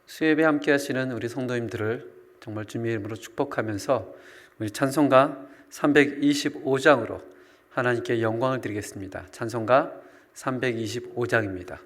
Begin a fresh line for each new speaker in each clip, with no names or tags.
수예배 함께 하시는 우리 성도님들을 정말 주님의 이름으로 축복하면서 우리 찬송가 325장으로 하나님께 영광을 드리겠습니다. 찬송가 325장입니다.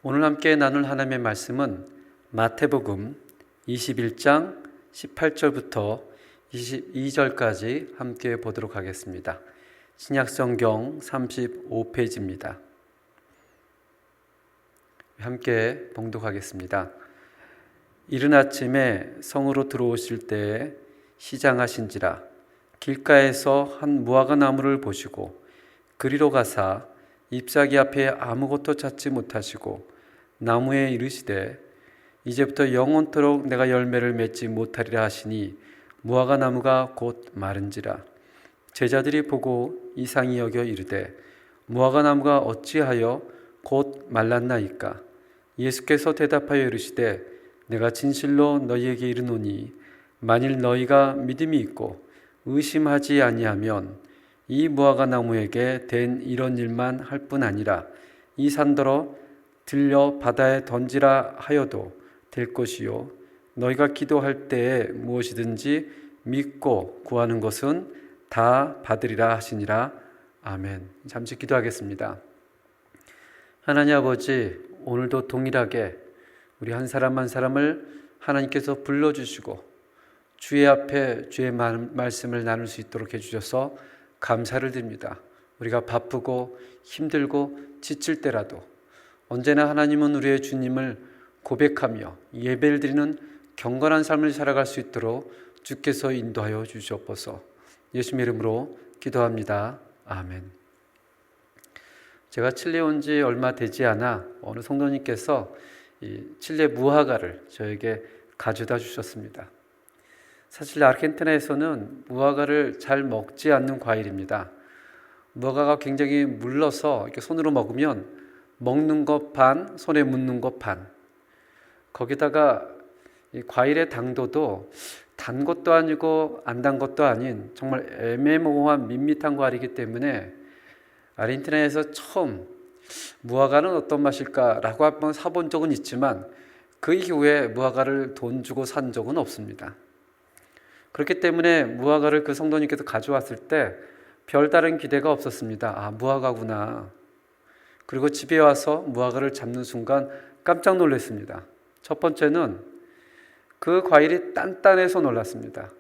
오늘 함께 나눌 하나님의 말씀은 마태복음 21장 18절부터 22절까지 함께 보도록 하겠습니다. 신약성경 35페이지입니다. 함께 봉독하겠습니다. 이른 아침에 성으로 들어오실 때에 시장하신지라 길가에서 한 무화과 나무를 보시고 그리로 가사 잎사귀 앞에 아무것도 찾지 못하시고 나무에 이르시되 이제부터 영원토록 내가 열매를 맺지 못하리라 하시니 무화과 나무가 곧 마른지라. 제자들이 보고 이상히 여겨 이르되 무화과 나무가 어찌하여 곧 말랐나이까. 예수께서 대답하여 이르시되 내가 진실로 너희에게 이르노니 만일 너희가 믿음이 있고 의심하지 아니하면 이 무화과 나무에게 된 이런 일만 할 뿐 아니라 이 산더러 들려 바다에 던지라 하여도 될 것이요 너희가 기도할 때에 무엇이든지 믿고 구하는 것은 다 받으리라 하시니라. 아멘. 잠시 기도하겠습니다. 하나님 아버지, 오늘도 동일하게 우리 한 사람 한 사람을 하나님께서 불러주시고 주의 앞에 주의 말씀을 나눌 수 있도록 해주셔서 감사를 드립니다. 우리가 바쁘고 힘들고 지칠 때라도 언제나 하나님은 우리의 주님을 고백하며 예배를 드리는 경건한 삶을 살아갈 수 있도록 주께서 인도하여 주시옵소서. 예수님의 이름으로 기도합니다. 아멘. 제가 칠레에 온 지 얼마 되지 않아 어느 성도님께서 이 칠레 무화과를 저에게 가져다 주셨습니다. 사실 아르헨티나에서는 무화과를 잘 먹지 않는 과일입니다. 무화과가 굉장히 물러서 이렇게 손으로 먹으면 먹는 것 반, 손에 묻는 것 반. 거기다가 이 과일의 당도도 단 것도 아니고 안 단 것도 아닌 정말 애매모호한 밋밋한 과일이기 때문에 아르헨티나에서 처음 무화과는 어떤 맛일까라고 한번 사본 적은 있지만 그 이후에 무화과를 돈 주고 산 적은 없습니다. 그렇기 때문에 무화과를 그 성도님께서 가져왔을 때 별다른 기대가 없었습니다. 아, 무화과구나. 그리고 집에 와서 무화과를 잡는 순간 깜짝 놀랐습니다. 첫 번째는 그 과일이 단단해서 놀랐습니다.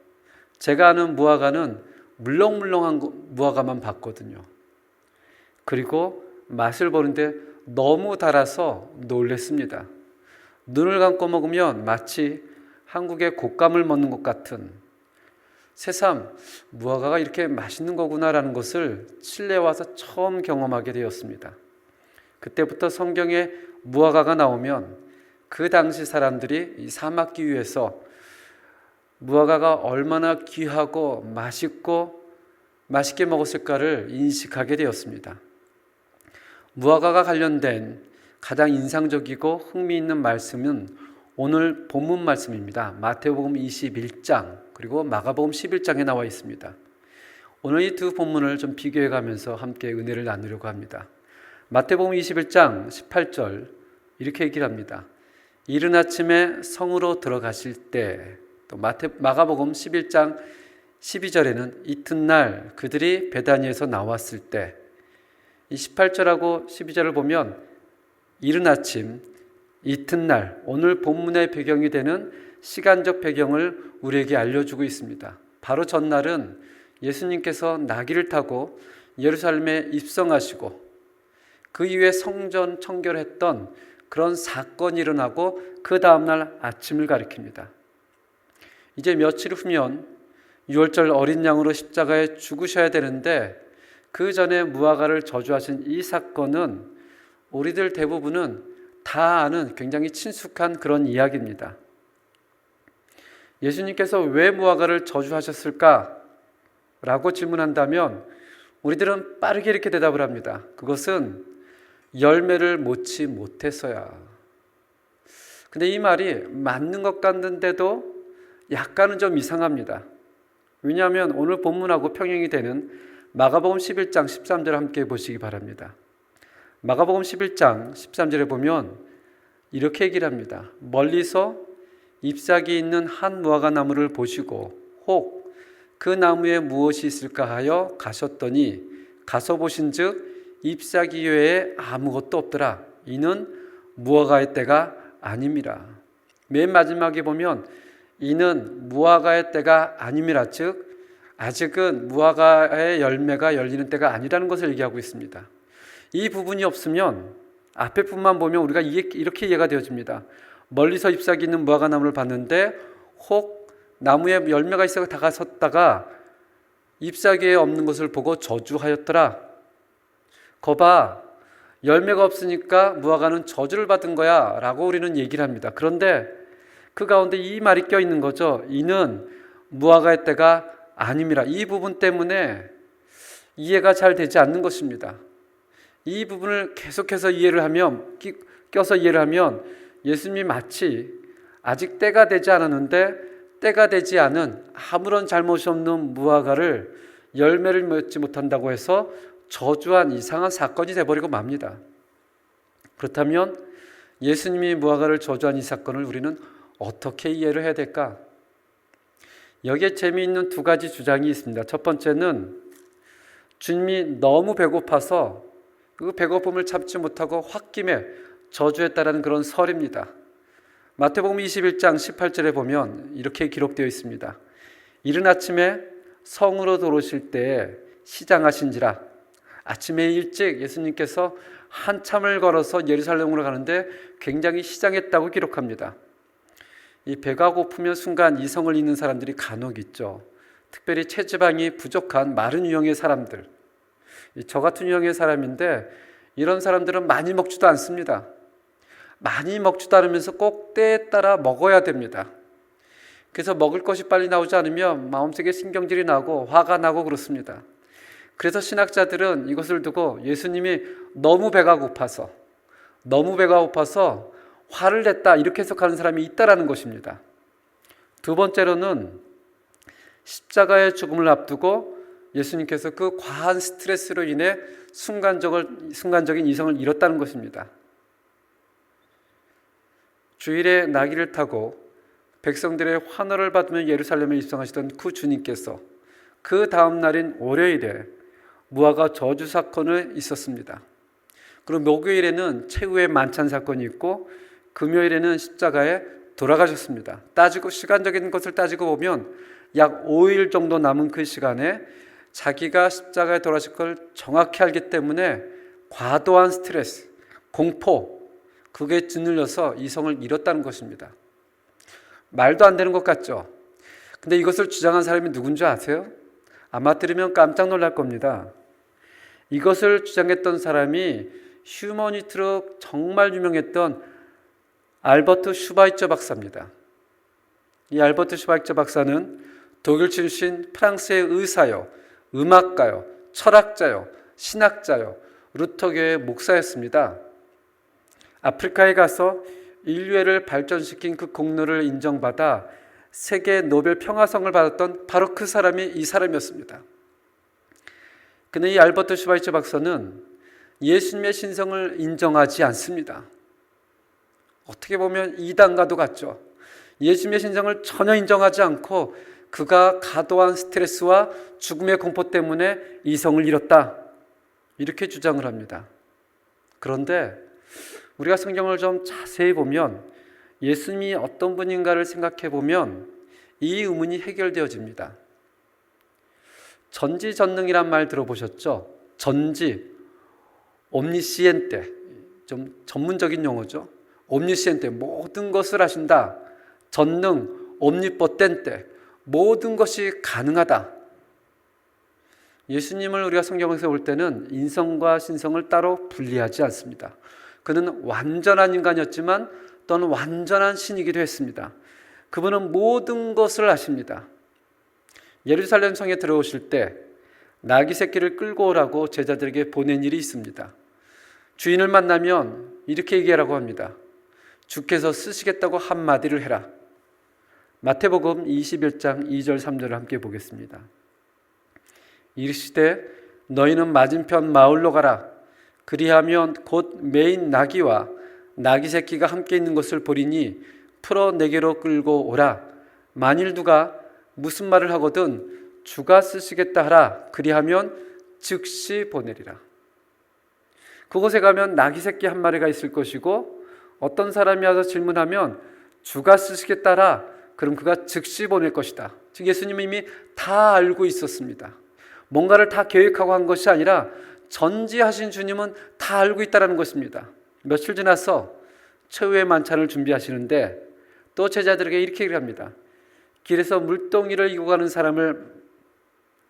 제가 아는 무화과는 물렁물렁한 무화과만 봤거든요. 그리고 맛을 보는데 너무 달아서 놀랐습니다. 눈을 감고 먹으면 마치 한국의 곶감을 먹는 것 같은, 새삼 무화과가 이렇게 맛있는 거구나라는 것을 칠레에 와서 처음 경험하게 되었습니다. 그때부터 성경에 무화과가 나오면 그 당시 사람들이 이 사막기 위해서 무화과가 얼마나 귀하고 맛있고 맛있게 먹었을까를 인식하게 되었습니다. 무화과가 관련된 가장 인상적이고 흥미있는 말씀은 오늘 본문 말씀입니다. 마태복음 21장 그리고 마가복음 11장에 나와 있습니다. 오늘 이 두 본문을 좀 비교해 가면서 함께 은혜를 나누려고 합니다. 마태복음 21장 18절 이렇게 얘기를 합니다. 이른 아침에 성으로 들어가실 때, 또 마가복음 11장 12절에는 이튿날 그들이 베다니에서 나왔을 때, 이 18절하고 12절을 보면 이른 아침, 이튿날, 오늘 본문의 배경이 되는 시간적 배경을 우리에게 알려주고 있습니다. 바로 전날은 예수님께서 나귀를 타고 예루살렘에 입성하시고 그 이후에 성전 청결했던 그런 사건이 일어나고 그 다음날 아침을 가리킵니다. 이제 며칠 후면 유월절 어린 양으로 십자가에 죽으셔야 되는데 그 전에 무화과를 저주하신 이 사건은 우리들 대부분은 다 아는 굉장히 친숙한 그런 이야기입니다. 예수님께서 왜 무화과를 저주하셨을까? 라고 질문한다면 우리들은 빠르게 이렇게 대답을 합니다. 그것은 열매를 맺지 못해서야. 근데 이 말이 맞는 것 같는데도 약간은 좀 이상합니다. 왜냐하면 오늘 본문하고 평행이 되는 마가복음 11장 13절 함께 보시기 바랍니다. 마가복음 11장 13절에 보면 이렇게 얘기를 합니다. 멀리서 잎사귀 있는 한 무화과 나무를 보시고 혹 그 나무에 무엇이 있을까 하여 가셨더니 가서 보신즉 잎사귀 외에 아무것도 없더라. 이는 무화과의 때가 아님이라. 맨 마지막에 보면 이는 무화과의 때가 아님이라, 즉 아직은 무화과의 열매가 열리는 때가 아니라는 것을 얘기하고 있습니다. 이 부분이 없으면 앞에 부분만 보면 우리가 이렇게 이해가 되어집니다. 멀리서 잎사귀 있는 무화과 나무를 봤는데 혹 나무에 열매가 있어 다가섰다가 잎사귀에 없는 것을 보고 저주하였더라. 거봐, 열매가 없으니까 무화과는 저주를 받은 거야 라고 우리는 얘기를 합니다. 그런데 그 가운데 이 말이 껴있는 거죠. 이는 무화과의 때가 아님이라. 이 부분 때문에 이해가 잘 되지 않는 것입니다. 이 부분을 계속해서 껴서 이해를 하면 예수님이 마치 아직 때가 되지 않았는데 때가 되지 않은 아무런 잘못이 없는 무화과를 열매를 맺지 못한다고 해서 저주한 이상한 사건이 되어버리고 맙니다. 그렇다면 예수님이 무화과를 저주한 이 사건을 우리는 어떻게 이해를 해야 될까? 여기에 재미있는 두 가지 주장이 있습니다. 첫 번째는 주님이 너무 배고파서 그 배고픔을 참지 못하고 홧김에 저주했다라는 그런 설입니다. 마태복음 21장 18절에 보면 이렇게 기록되어 있습니다. 이른 아침에 성으로 들어오실 때에 시장하신지라. 아침에 일찍 예수님께서 한참을 걸어서 예루살렘으로 가는데 굉장히 시장했다고 기록합니다. 이 배가 고프면 순간 이성을 잃는 사람들이 간혹 있죠. 특별히 체지방이 부족한 마른 유형의 사람들, 저 같은 유형의 사람인데 이런 사람들은 많이 먹지도 않습니다. 많이 먹지도 않으면서 꼭 때에 따라 먹어야 됩니다. 그래서 먹을 것이 빨리 나오지 않으면 마음속에 신경질이 나고 화가 나고 그렇습니다. 그래서 신학자들은 이것을 두고 예수님이 너무 배가 고파서 화를 냈다 이렇게 해석하는 사람이 있다라는 것입니다. 두 번째로는 십자가의 죽음을 앞두고 예수님께서 그 과한 스트레스로 인해 순간적인 이성을 잃었다는 것입니다. 주일에 나귀를 타고 백성들의 환호를 받으며 예루살렘에 입성하시던 그 주님께서 그 다음 날인 월요일에 무화과 저주 사건이 있었습니다. 그리고 목요일에는 최후의 만찬 사건이 있고 금요일에는 십자가에 돌아가셨습니다. 시간적인 것을 따지고 보면 약 5일 정도 남은 그 시간에 자기가 십자가에 돌아가실 걸 정확히 알기 때문에 과도한 스트레스, 공포, 그게 짓눌려서 이성을 잃었다는 것입니다. 말도 안 되는 것 같죠? 근데 이것을 주장한 사람이 누군지 아세요? 아마 들으면 깜짝 놀랄 겁니다. 이것을 주장했던 사람이 휴머니티로 정말 유명했던 알버트 슈바이처 박사입니다. 이 알버트 슈바이처 박사는 독일 출신 프랑스의 의사요, 음악가요, 철학자요, 신학자요, 루터교의 목사였습니다. 아프리카에 가서 인류애를 발전시킨 그 공로를 인정받아 세계 노벨 평화상을 받았던 바로 그 사람이 이 사람이었습니다. 근데 이 알버트 슈바이처 박사는 예수님의 신성을 인정하지 않습니다. 어떻게 보면 이단과도 같죠. 예수님의 신성을 전혀 인정하지 않고 그가 과도한 스트레스와 죽음의 공포 때문에 이성을 잃었다, 이렇게 주장을 합니다. 그런데 우리가 성경을 좀 자세히 보면 예수님이 어떤 분인가를 생각해 보면 이 의문이 해결되어집니다. 전지전능이란 말 들어보셨죠? 전지, 옴니시엔테, 좀 전문적인 용어죠. 옴니시엔테, 모든 것을 아신다. 전능, 옴니포텐테, 모든 것이 가능하다. 예수님을 우리가 성경에서 볼 때는 인성과 신성을 따로 분리하지 않습니다. 그는 완전한 인간이었지만 또는 완전한 신이기도 했습니다. 그분은 모든 것을 아십니다. 예루살렘 성에 들어오실 때 나귀 새끼를 끌고 오라고 제자들에게 보낸 일이 있습니다. 주인을 만나면 이렇게 얘기하라고 합니다. 주께서 쓰시겠다고 한마디를 해라. 마태복음 21장 2절 3절을 함께 보겠습니다. 이르시되 너희는 맞은편 마을로 가라. 그리하면 곧 매인 나귀와 나귀 새끼가 함께 있는 것을 보리니 풀어 내게로 끌고 오라. 만일 누가 무슨 말을 하거든 주가 쓰시겠다 하라. 그리하면 즉시 보내리라. 그곳에 가면 나귀 새끼 한 마리가 있을 것이고 어떤 사람이 와서 질문하면 주가 쓰시겠다 하라. 그럼 그가 즉시 보낼 것이다. 즉 예수님은 이미 다 알고 있었습니다. 뭔가를 다 계획하고 한 것이 아니라 전지하신 주님은 다 알고 있다는 것입니다. 며칠 지나서 최후의 만찬을 준비하시는데 또 제자들에게 이렇게 얘기합니다. 길에서 물동이를 이고 가는 사람을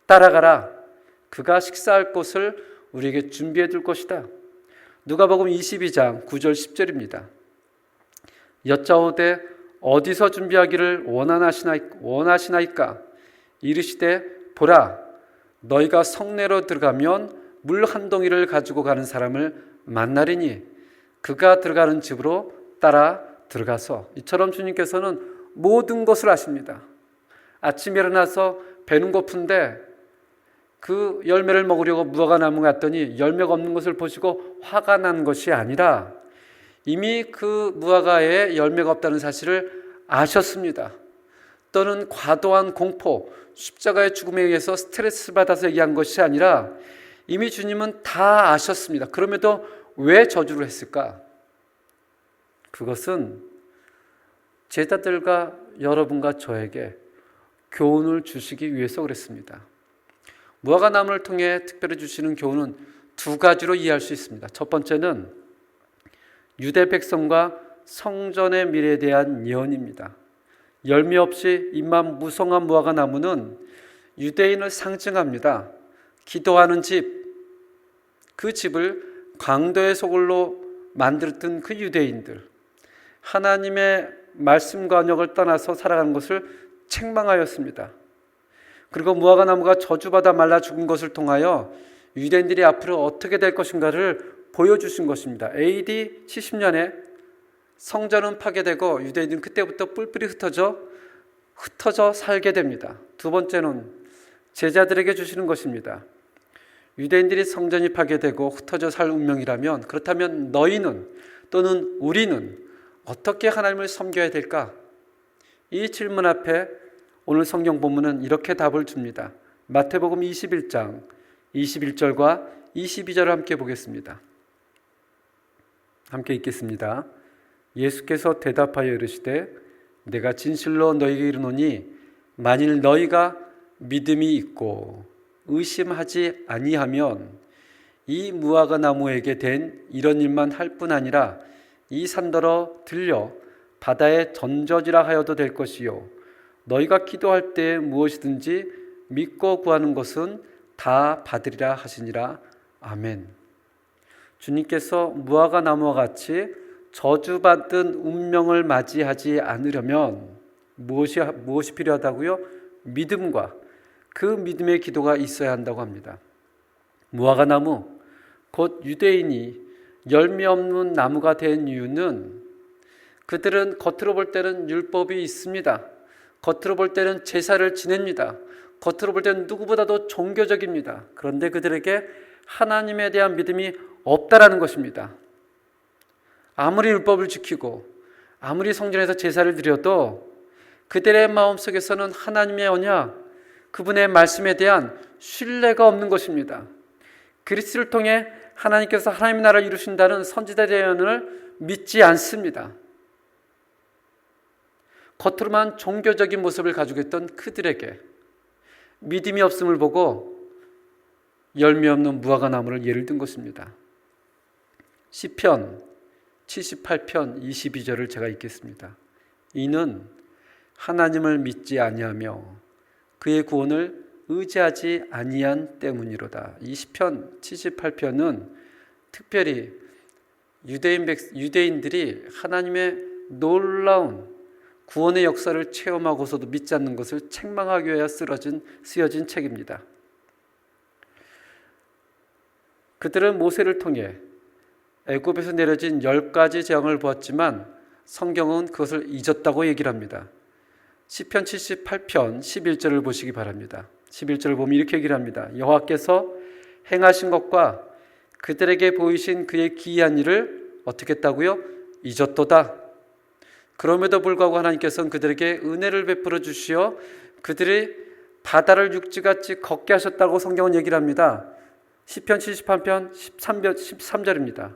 따라가라. 그가 식사할 곳을 우리에게 준비해 둘 것이다. 누가복음 22장 9절 10절입니다. 여짜오되 어디서 준비하기를 원하시나이까? 이르시되 보라, 너희가 성내로 들어가면 물 한 동이를 가지고 가는 사람을 만나리니 그가 들어가는 집으로 따라 들어가서. 이처럼 주님께서는 모든 것을 아십니다. 아침에 일어나서 배는 고픈데 그 열매를 먹으려고 무화과 나무 갔더니 열매가 없는 것을 보시고 화가 난 것이 아니라 이미 그 무화과에 열매가 없다는 사실을 아셨습니다. 또는 과도한 공포, 십자가의 죽음에 의해서 스트레스 받아서 얘기한 것이 아니라 이미 주님은 다 아셨습니다. 그럼에도 왜 저주를 했을까? 그것은 제자들과 여러분과 저에게 교훈을 주시기 위해서 그랬습니다. 무화과나무를 통해 특별히 주시는 교훈은 두 가지로 이해할 수 있습니다. 첫 번째는 유대 백성과 성전의 미래에 대한 예언입니다. 열매 없이 잎만 무성한 무화과나무는 유대인을 상징합니다. 기도하는 집, 그 집을 강도의 소굴로 만들었던 그 유대인들, 하나님의 말씀과 언약을 떠나서 살아가는 것을 책망하였습니다. 그리고 무화과나무가 저주받아 말라 죽은 것을 통하여 유대인들이 앞으로 어떻게 될 것인가를 보여주신 것입니다. AD 70년에 성전은 파괴되고 유대인들은 그때부터 뿔뿔이 흩어져 살게 됩니다. 두 번째는 제자들에게 주시는 것입니다. 유대인들이 성전이 파괴되고 흩어져 살 운명이라면, 그렇다면 너희는 또는 우리는 어떻게 하나님을 섬겨야 될까? 이 질문 앞에 오늘 성경 본문은 이렇게 답을 줍니다. 마태복음 21장 21절과 22절을 함께 보겠습니다. 함께 읽겠습니다. 예수께서 대답하여 이르시되 내가 진실로 너희에게 이르노니 만일 너희가 믿음이 있고 의심하지 아니하면 이 무화과 나무에게 된 이런 일만 할 뿐 아니라 이 산더러 들려 바다에 던져지라 하여도 될 것이요 너희가 기도할 때 무엇이든지 믿고 구하는 것은 다 받으리라 하시니라. 아멘. 주님께서 무화과 나무와 같이 저주받은 운명을 맞이하지 않으려면 무엇이 필요하다고요? 믿음과 그 믿음의 기도가 있어야 한다고 합니다. 무화과 나무, 곧 유대인이 열매 없는 나무가 된 이유는 그들은 겉으로 볼 때는 율법이 있습니다. 겉으로 볼 때는 제사를 지냅니다. 겉으로 볼 때는 누구보다도 종교적입니다. 그런데 그들에게 하나님에 대한 믿음이 없다라는 것입니다. 아무리 율법을 지키고 아무리 성전에서 제사를 드려도 그들의 마음속에서는 하나님의 언약, 그분의 말씀에 대한 신뢰가 없는 것입니다. 그리스도를 통해 하나님께서 하나님의 나라를 이루신다는 선지자 예언을 믿지 않습니다. 겉으로만 종교적인 모습을 가지고 있던 그들에게 믿음이 없음을 보고 열매 없는 무화과 나무를 예를 든 것입니다. 시편 78편 22절을 제가 읽겠습니다. 이는 하나님을 믿지 아니하며 그의 구원을 의지하지 아니한 때문이로다. 이 시편 78편은 특별히 유대인들이 하나님의 놀라운 구원의 역사를 체험하고서도 믿지 않는 것을 책망하기 위하여 쓰여진 책입니다. 그들은 모세를 통해 애굽에서 내려진 10가지 재앙을 보았지만 성경은 그것을 잊었다고 얘기를 합니다. 시편 78편 11절을 보시기 바랍니다. 11절을 보면 이렇게 얘기를 합니다. 여호와께서 행하신 것과 그들에게 보이신 그의 기이한 일을 어떻게 했다고요? 잊었도다. 그럼에도 불구하고 하나님께서는 그들에게 은혜를 베풀어 주시어 그들이 바다를 육지같이 걷게 하셨다고 성경은 얘기를 합니다. 시편 78편 13절입니다.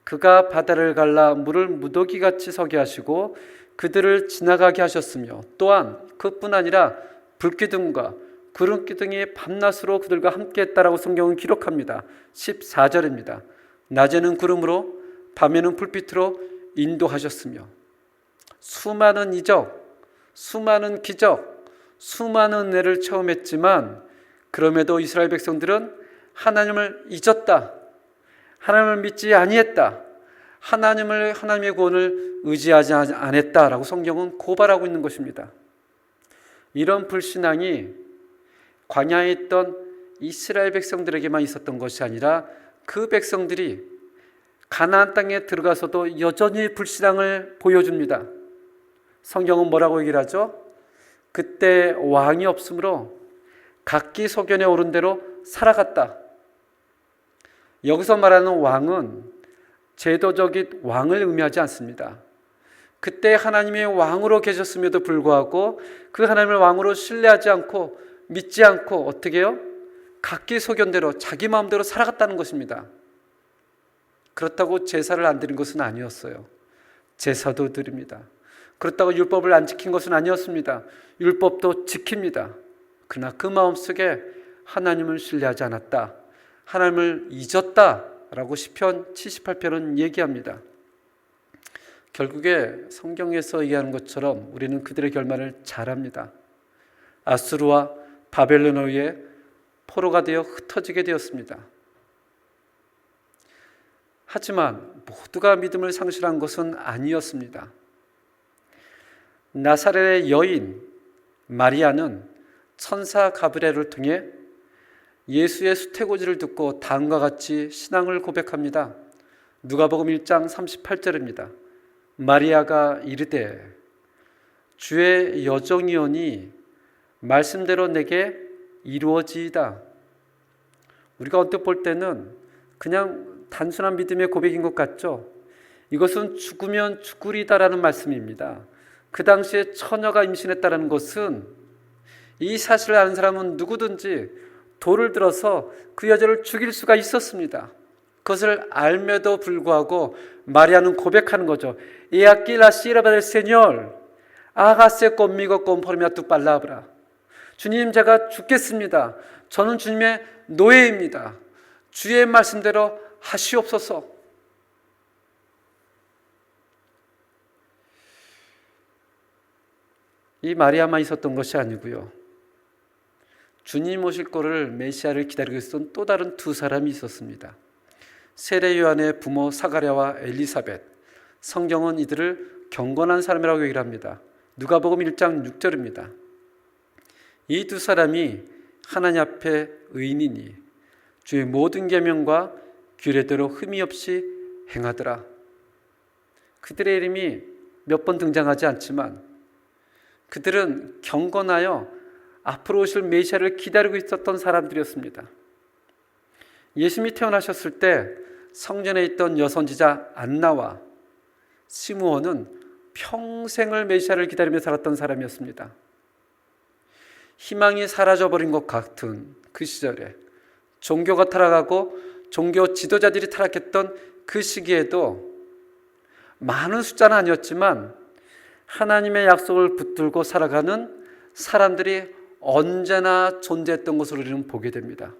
그가 바다를 갈라 물을 무더기같이 서게 하시고 그들을 지나가게 하셨으며 또한 그뿐 아니라 불기둥과 구름기둥이 밤낮으로 그들과 함께 했다라고 성경은 기록합니다. 14절입니다. 낮에는 구름으로 밤에는 불빛으로 인도하셨으며 수많은 이적, 수많은 기적, 수많은 은혜를 체험했지만 그럼에도 이스라엘 백성들은 하나님을 잊었다. 하나님을 믿지 아니했다. 하나님의 구원을 의지하지 않았다라고 성경은 고발하고 있는 것입니다. 이런 불신앙이 광야에 있던 이스라엘 백성들에게만 있었던 것이 아니라 그 백성들이 가나안 땅에 들어가서도 여전히 불신앙을 보여줍니다. 성경은 뭐라고 얘기를 하죠? 그때 왕이 없으므로 각기 소견에 오른 대로 살아갔다. 여기서 말하는 왕은 제도적인 왕을 의미하지 않습니다. 그때 하나님의 왕으로 계셨음에도 불구하고 그 하나님을 왕으로 신뢰하지 않고 믿지 않고 어떻게 해요? 각기 소견대로 자기 마음대로 살아갔다는 것입니다. 그렇다고 제사를 안 드린 것은 아니었어요. 제사도 드립니다. 그렇다고 율법을 안 지킨 것은 아니었습니다. 율법도 지킵니다. 그러나 그 마음속에 하나님을 신뢰하지 않았다, 하나님을 잊었다라고 시편 78편은 얘기합니다. 결국에 성경에서 얘기하는 것처럼 우리는 그들의 결말을 잘 압니다. 아수르와 바벨론에 의해 포로가 되어 흩어지게 되었습니다. 하지만 모두가 믿음을 상실한 것은 아니었습니다. 나사렛의 여인 마리아는 천사 가브리엘을 통해 예수의 수태고지를 듣고 다음과 같이 신앙을 고백합니다. 누가복음 1장 38절입니다. 마리아가 이르되 주의 여종이오니 말씀대로 내게 이루어지이다. 우리가 언뜻 볼 때는 그냥 단순한 믿음의 고백인 것 같죠? 이것은 죽으면 죽으리다라는 말씀입니다. 그 당시에 처녀가 임신했다는 것은 이 사실을 아는 사람은 누구든지 돌을 들어서 그 여자를 죽일 수가 있었습니다. 그것을 알매도 불구하고 마리아는 고백하는 거죠. E aquí la sierva del Señor, hágase conmigo conforme a tu palabra. 주님, 제가 죽겠습니다. 저는 주님의 노예입니다. 주의 말씀대로 하시옵소서. 이 마리아만 있었던 것이 아니고요, 주님 오실 거를, 메시아를 기다리고 있었던 또 다른 두 사람이 있었습니다. 세례 요한의 부모 사가랴와 엘리사벳. 성경은 이들을 경건한 사람이라고 얘기를 합니다. 누가복음 1장 6절입니다. 이 두 사람이 하나님 앞에 의인이니 주의 모든 계명과 규례대로 흠이 없이 행하더라. 그들의 이름이 몇 번 등장하지 않지만 그들은 경건하여 앞으로 오실 메시아를 기다리고 있었던 사람들이었습니다. 예수님이 태어나셨을 때 성전에 있던 여선지자 안나와 시므온은 평생을 메시아를 기다리며 살았던 사람이었습니다. 희망이 사라져버린 것 같은 그 시절에, 종교가 타락하고 종교 지도자들이 타락했던 그 시기에도 많은 숫자는 아니었지만 하나님의 약속을 붙들고 살아가는 사람들이 언제나 존재했던 것을 우리는 보게 됩니다.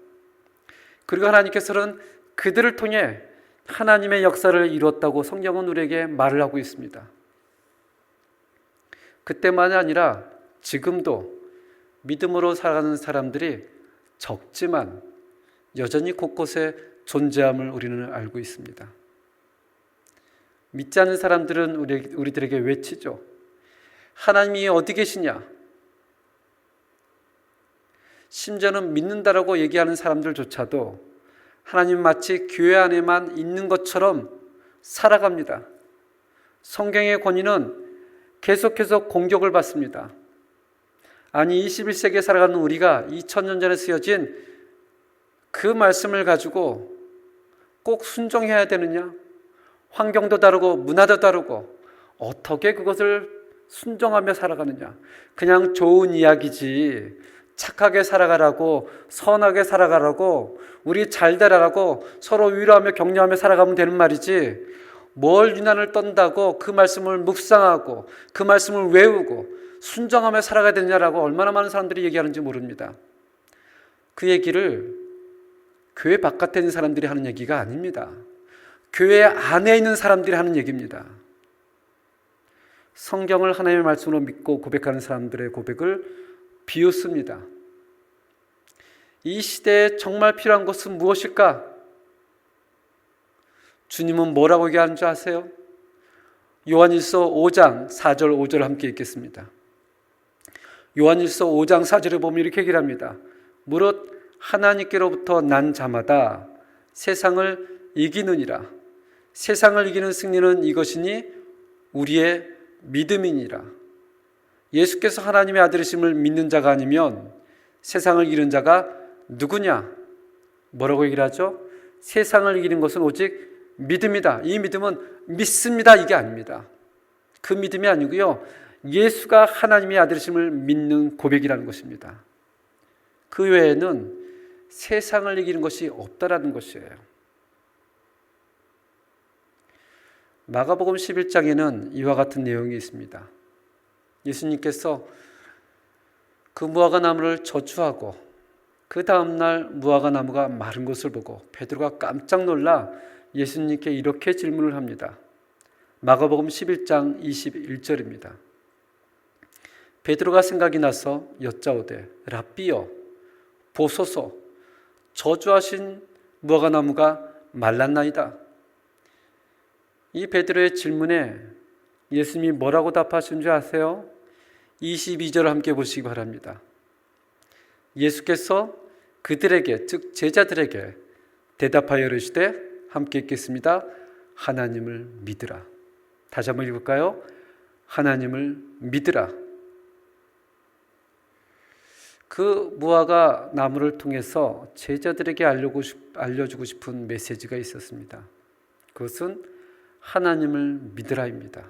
그리고 하나님께서는 그들을 통해 하나님의 역사를 이루었다고 성경은 우리에게 말을 하고 있습니다. 그때만이 아니라 지금도 믿음으로 살아가는 사람들이 적지만 여전히 곳곳에 존재함을 우리는 알고 있습니다. 믿지 않는 사람들은 우리들에게 외치죠. 하나님이 어디 계시냐? 심지어는 믿는다라고 얘기하는 사람들조차도 하나님 마치 교회 안에만 있는 것처럼 살아갑니다. 성경의 권위는 계속해서 공격을 받습니다. 아니 21세기에 살아가는 우리가 2000년 전에 쓰여진 그 말씀을 가지고 꼭 순종해야 되느냐? 환경도 다르고 문화도 다르고 어떻게 그것을 순종하며 살아가느냐? 그냥 좋은 이야기지, 착하게 살아가라고, 선하게 살아가라고, 우리 잘 되라고 서로 위로하며 격려하며 살아가면 되는 말이지, 뭘 유난을 떤다고 그 말씀을 묵상하고 그 말씀을 외우고 순종하며 살아가야 되느냐라고 얼마나 많은 사람들이 얘기하는지 모릅니다. 그 얘기를 교회 바깥에 있는 사람들이 하는 얘기가 아닙니다. 교회 안에 있는 사람들이 하는 얘기입니다. 성경을 하나님의 말씀으로 믿고 고백하는 사람들의 고백을 비웃습니다. 이 시대에 정말 필요한 것은 무엇일까? 주님은 뭐라고 얘기하는 줄 아세요? 요한일서 5장 4절 5절 함께 읽겠습니다. 요한일서 5장 4절에 보면 이렇게 얘기를 합니다. 무릇 하나님께로부터 난 자마다 세상을 이기느니라. 세상을 이기는 승리는 이것이니 우리의 믿음이니라. 예수께서 하나님의 아들이심을 믿는 자가 아니면 세상을 이기는 자가 누구냐? 뭐라고 얘기를 하죠? 세상을 이기는 것은 오직 믿음이다. 이 믿음은 믿습니다, 이게 아닙니다. 그 믿음이 아니고요, 예수가 하나님의 아들이심을 믿는 고백이라는 것입니다. 그 외에는 세상을 이기는 것이 없다라는 것이에요. 마가복음 11장에는 이와 같은 내용이 있습니다. 예수님께서 그 무화과 나무를 저주하고 그 다음날 무화과 나무가 마른 것을 보고 베드로가 깜짝 놀라 예수님께 이렇게 질문을 합니다. 마가복음 11장 21절입니다. 베드로가 생각이 나서 여짜오되 랍비여 보소서 저주하신 무화과 나무가 말랐나이다. 이 베드로의 질문에 예수님이 뭐라고 답하신 줄 아세요? 22절을 함께 보시기 바랍니다. 예수께서 그들에게 즉 제자들에게 대답하여 이르시되 함께 읽겠습니다. 하나님을 믿으라. 다시 한번 읽을까요? 하나님을 믿으라. 그 무화과 나무를 통해서 제자들에게 알려주고 싶은 메시지가 있었습니다. 그것은 하나님을 믿으라입니다.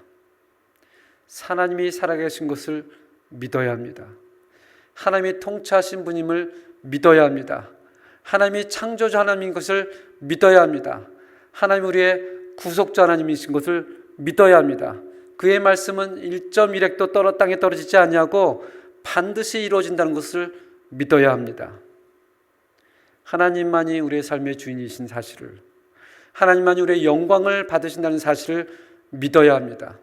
하나님이 살아계신 것을 믿어야 합니다. 하나님이 통치하신 분임을 믿어야 합니다. 하나님이 창조주 하나님인 것을 믿어야 합니다. 하나님 우리의 구속주 하나님이신 것을 믿어야 합니다. 그의 말씀은 1.1획도 땅에 떨어지지 아니하고 반드시 이루어진다는 것을 믿어야 합니다. 하나님만이 우리의 삶의 주인이신 사실을, 하나님만이 우리의 영광을 받으신다는 사실을 믿어야 합니다.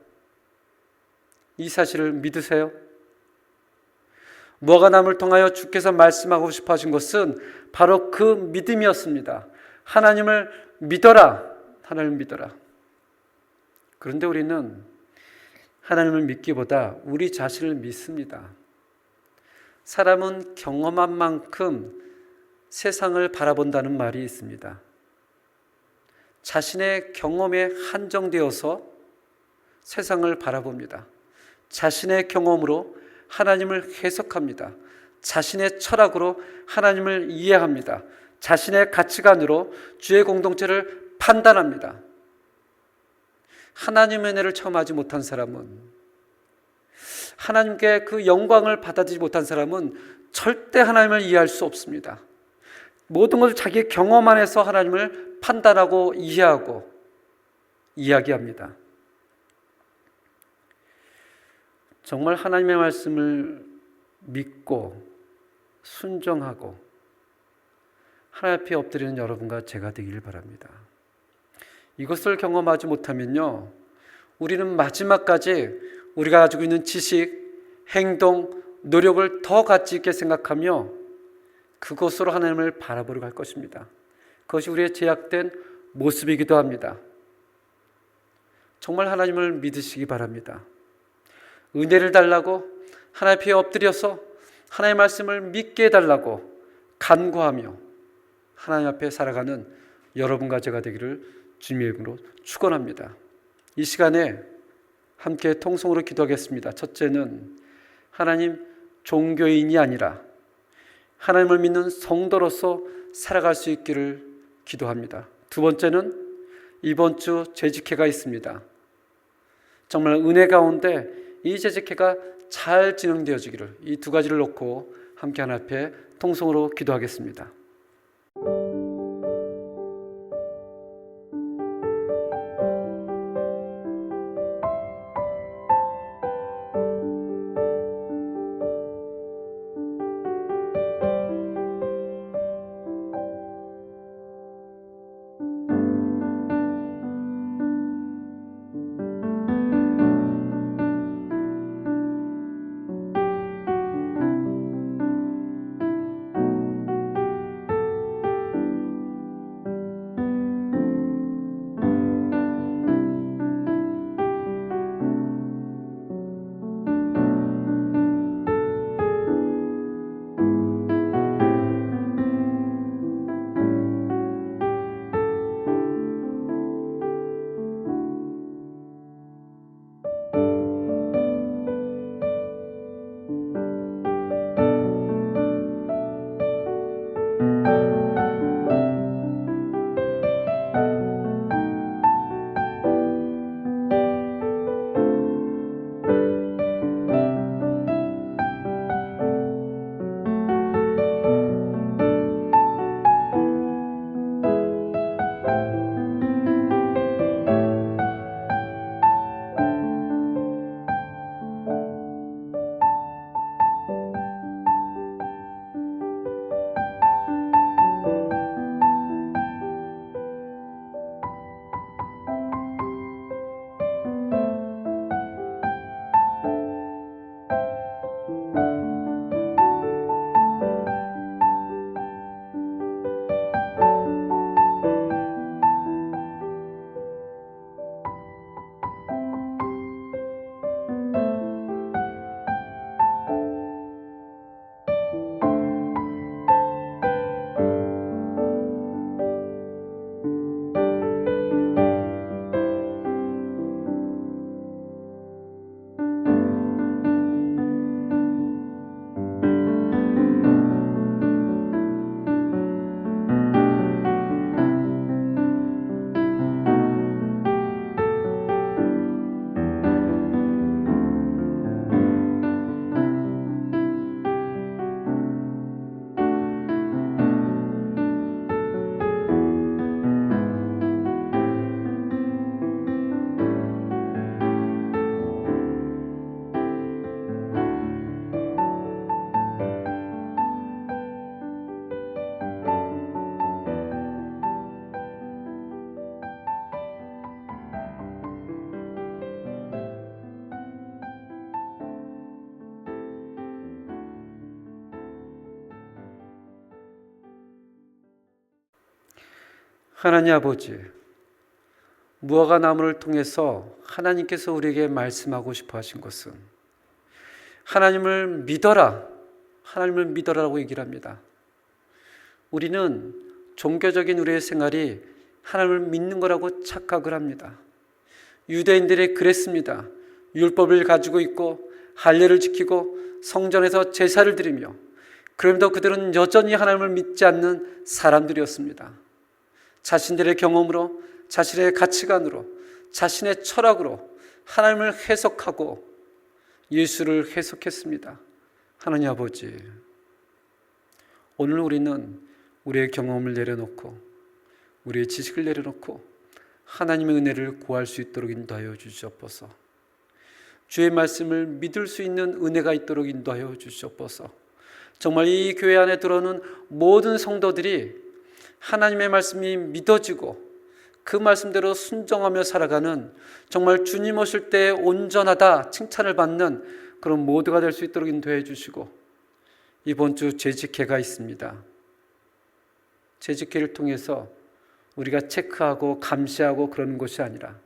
이 사실을 믿으세요? 무화과나무를 통하여 주께서 말씀하고 싶어 하신 것은 바로 그 믿음이었습니다. 하나님을 믿어라. 하나님을 믿어라. 그런데 우리는 하나님을 믿기보다 우리 자신을 믿습니다. 사람은 경험한 만큼 세상을 바라본다는 말이 있습니다. 자신의 경험에 한정되어서 세상을 바라봅니다. 자신의 경험으로 하나님을 해석합니다. 자신의 철학으로 하나님을 이해합니다. 자신의 가치관으로 주의 공동체를 판단합니다. 하나님의 은혜를 체험하지 못한 사람은, 하나님께 그 영광을 받아들이지 못한 사람은 절대 하나님을 이해할 수 없습니다. 모든 것을 자기의 경험 안에서 하나님을 판단하고 이해하고 이야기합니다. 정말 하나님의 말씀을 믿고 순종하고 하나님 앞에 엎드리는 여러분과 제가 되길 바랍니다. 이것을 경험하지 못하면요, 우리는 마지막까지 우리가 가지고 있는 지식, 행동, 노력을 더 가치 있게 생각하며 그것으로 하나님을 바라보려고 할 것입니다. 그것이 우리의 제약된 모습이기도 합니다. 정말 하나님을 믿으시기 바랍니다. 은혜를 달라고 하나님 앞에 엎드려서 하나님의 말씀을 믿게 해달라고 간구하며 하나님 앞에 살아가는 여러분과 제가 되기를 주님의 이름으로 축원합니다. 이 시간에 함께 통성으로 기도하겠습니다. 첫째는 하나님, 종교인이 아니라 하나님을 믿는 성도로서 살아갈 수 있기를 기도합니다. 두 번째는 이번 주 재직회가 있습니다. 정말 은혜 가운데 이 재직회가 잘 진행되어지기를, 이 두 가지를 놓고 함께 하나님 앞에 통성으로 기도하겠습니다. 하나님 아버지, 무화과 나무를 통해서 하나님께서 우리에게 말씀하고 싶어 하신 것은 하나님을 믿어라, 하나님을 믿어라라고 얘기를 합니다. 우리는 종교적인 우리의 생활이 하나님을 믿는 거라고 착각을 합니다. 유대인들이 그랬습니다. 율법을 가지고 있고 할례를 지키고 성전에서 제사를 드리며, 그럼에도 그들은 여전히 하나님을 믿지 않는 사람들이었습니다. 자신들의 경험으로, 자신의 가치관으로, 자신의 철학으로 하나님을 해석하고 예수를 해석했습니다. 하나님 아버지, 오늘 우리는 우리의 경험을 내려놓고 우리의 지식을 내려놓고 하나님의 은혜를 구할 수 있도록 인도하여 주시옵소서. 주의 말씀을 믿을 수 있는 은혜가 있도록 인도하여 주시옵소서. 정말 이 교회 안에 들어오는 모든 성도들이 하나님의 말씀이 믿어지고 그 말씀대로 순종하며 살아가는, 정말 주님 오실 때 온전하다 칭찬을 받는 그런 모두가 될 수 있도록 인도해 주시고, 이번 주 재직회가 있습니다. 재직회를 통해서 우리가 체크하고 감시하고 그러는 것이 아니라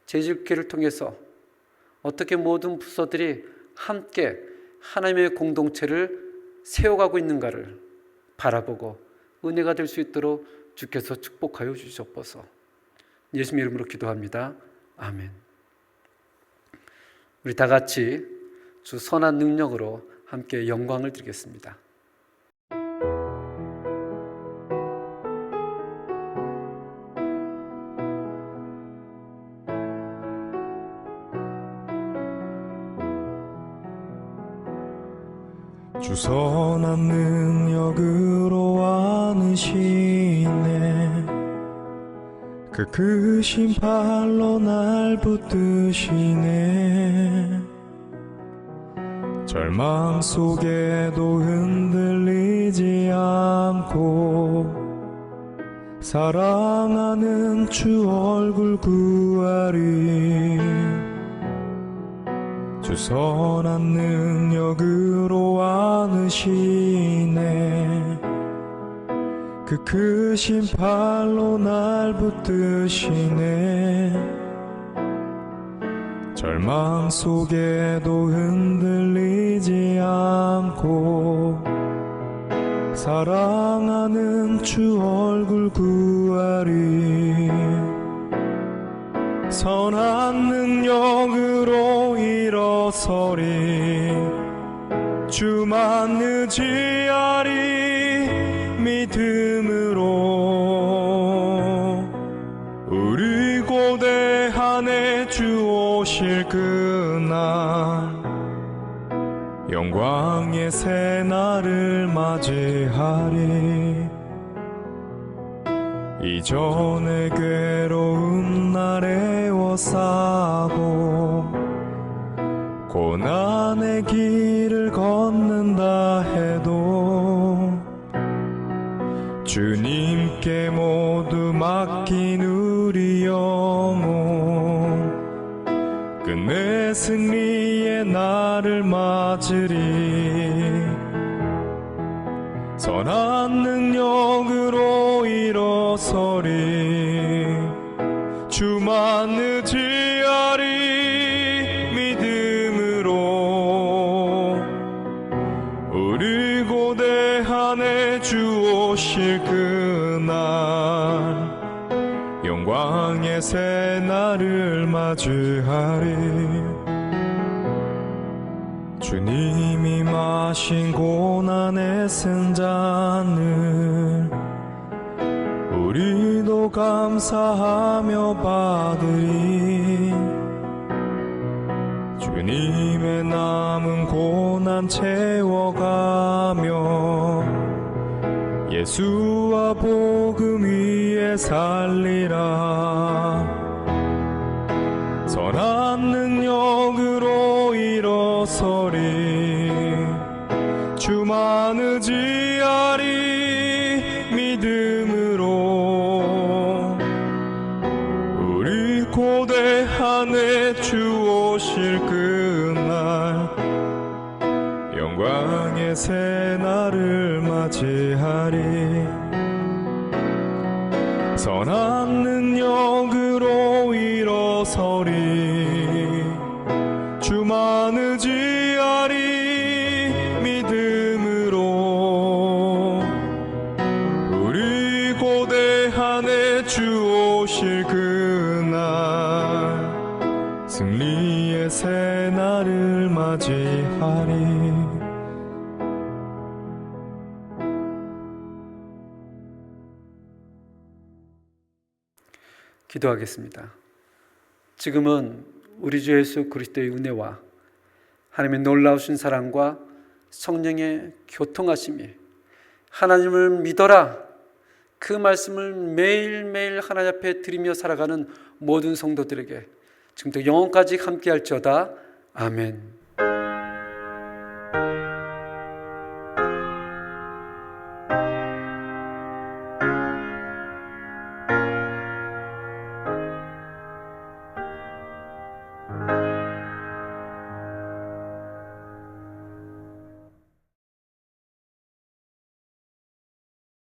재직회를 통해서 어떻게 모든 부서들이 함께 하나님의 공동체를 세워가고 있는가를 바라보고 은혜가 될 수 있도록 주께서 축복하여 주시옵소서. 예수님 이름으로 기도합니다. 아멘. 우리 다 같이 주 선한 능력으로 함께 영광을 드리겠습니다.
주 선한 능력으로 안으시네. 그 크신 팔로 날 붙드시네. 절망 속에도 흔들리지 않고 사랑하는 주 얼굴 구하리. 주 선한 능력으로 안으시네. 그 크신 팔로 날 붙드시네. 절망 속에도 흔들리지 않고 사랑하는 주 얼굴 구하리. 선한 능력으로 일어서리. 주만 의지하리. 믿음으로 우리 고대한에 주 오실 그날 영광의 새날을 맞이하리. 이전의 괴로움 날 애워싸고 고난의 길을 걷는다 해도 주님께 모두 맡긴 우리 영혼 끝내 승리의 날을 맞으리. 선한 능력으로 일어서리. 주만 의지하리. 믿음으로 우리 고대한에 주 오실 그날 영광의 새날을 맞이하리. 주님이 마신 고난의 승잔을 우리도 감사하며 받으리. 주님의 남은 고난 채워가며 예수와 복음 위에 살리라. 선한 능력으로 일어서리. 주만 의지하리. 믿음으로 우리 고대한에 주 오실 그날 영광의 새날을 맞이하리. 선한 능력으로 일어서리. 주만 의지하리 믿음으로. 우리 고대한에 주 오실 그날 승리의 새날을 맞이하리.
기도하겠습니다. 지금은 우리 주 예수 그리스도의 은혜와 하나님의 놀라우신 사랑과 성령의 교통하심이, 하나님을 믿어라 그 말씀을 매일매일 하나님 앞에 드리며 살아가는 모든 성도들에게 지금부터 영원까지 함께할지어다. 아멘.